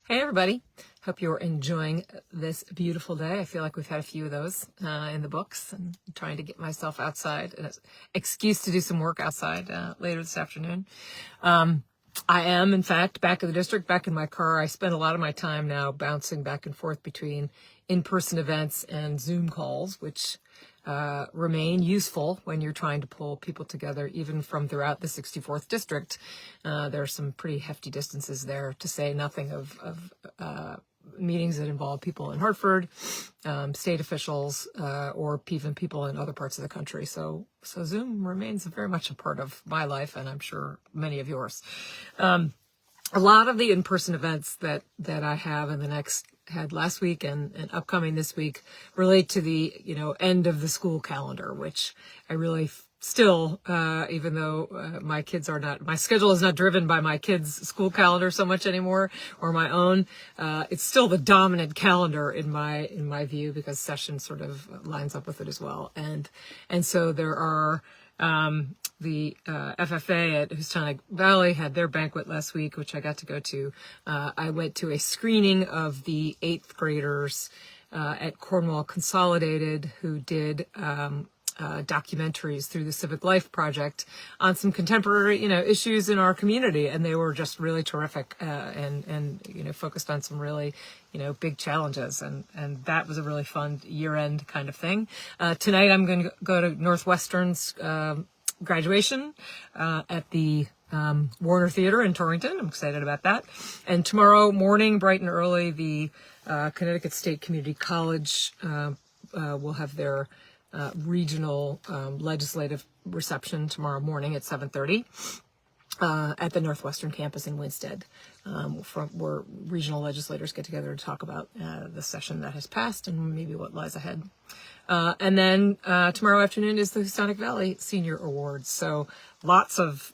Hey everybody, hope you're enjoying this beautiful day. I feel like we've had a few of those in the books, and I'm trying to get myself outside, an excuse to do some work outside later this afternoon. I am, in fact, back in the district, back in my car. I spend a lot of my time now bouncing back and forth between in-person events and Zoom calls, which remain useful when you're trying to pull people together, even from throughout the 64th district. There are some pretty hefty distances there, to say nothing of meetings that involve people in Hartford, state officials, or even people in other parts of the country. So Zoom remains very much a part of my life, and I'm sure many of yours. A lot of the in-person events that I have in the had last week and upcoming this week relate to the, end of the school calendar, which I really still, even though my schedule is not driven by my kids' school calendar so much anymore, or my own, it's still the dominant calendar in my view, because session sort of lines up with it as well. And so there are, the FFA at Houstonic Valley had their banquet last week, which I got to go to. I went to a screening of the 8th graders at Cornwall Consolidated, who did documentaries through the Civic Life Project on some contemporary, issues in our community, and they were just really terrific and focused on some really, big challenges, and that was a really fun year-end kind of thing. Tonight I'm going to go to Northwestern's graduation at the Warner Theater in Torrington. I'm excited about that. And tomorrow morning, bright and early, the Connecticut State Community College will have their regional legislative reception tomorrow morning at 7:30 at the Northwestern campus in Winsted, where regional legislators get together to talk about the session that has passed and maybe what lies ahead. And then tomorrow afternoon is the Houstonic Valley Senior Awards. So lots of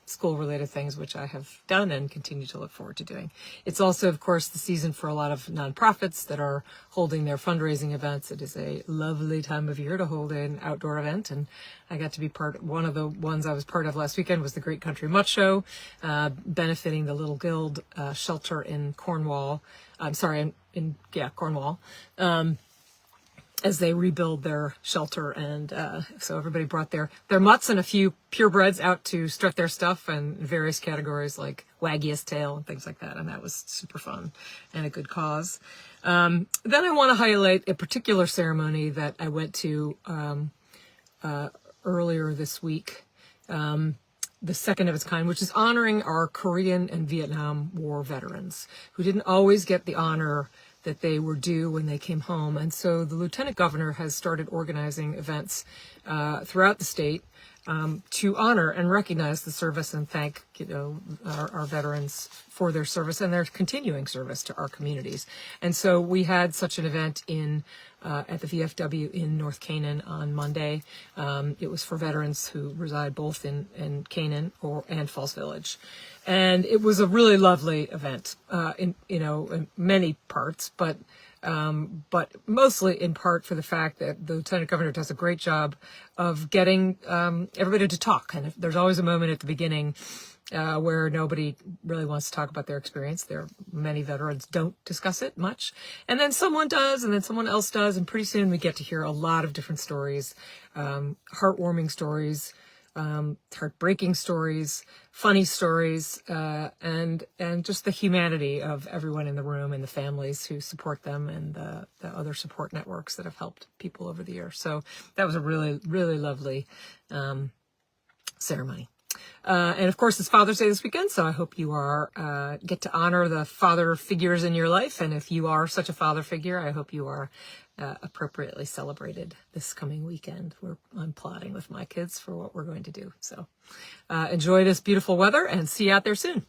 school-related things, which I have done and continue to look forward to doing. It's also, of course, the season for a lot of nonprofits that are holding their fundraising events. It is a lovely time of year to hold an outdoor event, and I got to be one of the ones I was part of last weekend was the Great Country Mutt Show, benefiting the Little Guild shelter in Cornwall. Cornwall. As they rebuild their shelter, and so everybody brought their mutts and a few purebreds out to strut their stuff in various categories like waggiest tail and things like that, and that was super fun and a good cause. Then I want to highlight a particular ceremony that I went to earlier this week, the second of its kind, which is honoring our Korean and Vietnam War veterans who didn't always get the honor that they were due when they came home. And so the lieutenant governor has started organizing events throughout the state to honor and recognize the service and thank our veterans for their service and their continuing service to our communities. And so we had such an event at the VFW in North Canaan on Monday. It was for veterans who reside both in Canaan and Falls Village. And it was a really lovely event, in many parts, but mostly in part for the fact that the lieutenant governor does a great job of getting everybody to talk. And there's always a moment at the beginning where nobody really wants to talk about their experience. Many veterans don't discuss it much. And then someone does, and then someone else does, and pretty soon we get to hear a lot of different stories, heartwarming stories, heartbreaking stories, funny stories, and just the humanity of everyone in the room and the families who support them and the other support networks that have helped people over the years. So that was a really, really lovely ceremony. And of course, it's Father's Day this weekend, so I hope you get to honor the father figures in your life. And if you are such a father figure, I hope you are appropriately celebrated this coming weekend. I'm plotting with my kids for what we're going to do. So enjoy this beautiful weather and see you out there soon.